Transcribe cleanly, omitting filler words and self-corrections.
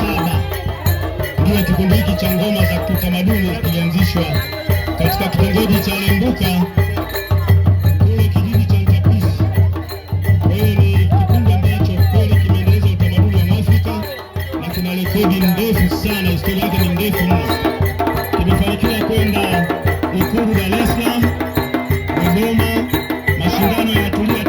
7 ndio kikundi hiki cha ngoma za kitamaduni kilianzishwa katika kitongoji cha Lembuka kule kijiji cha Ntapisi. Kwa hiyo ni kikundi ambacho kweli kimeendeleza utamaduni wa Afrika na kuna rekodi ndefu sana, historia yake ni ndefu mno. Kimefanikiwa kwenda Ikulu Dar es Salaam, Dodoma, mashindano ya Tulia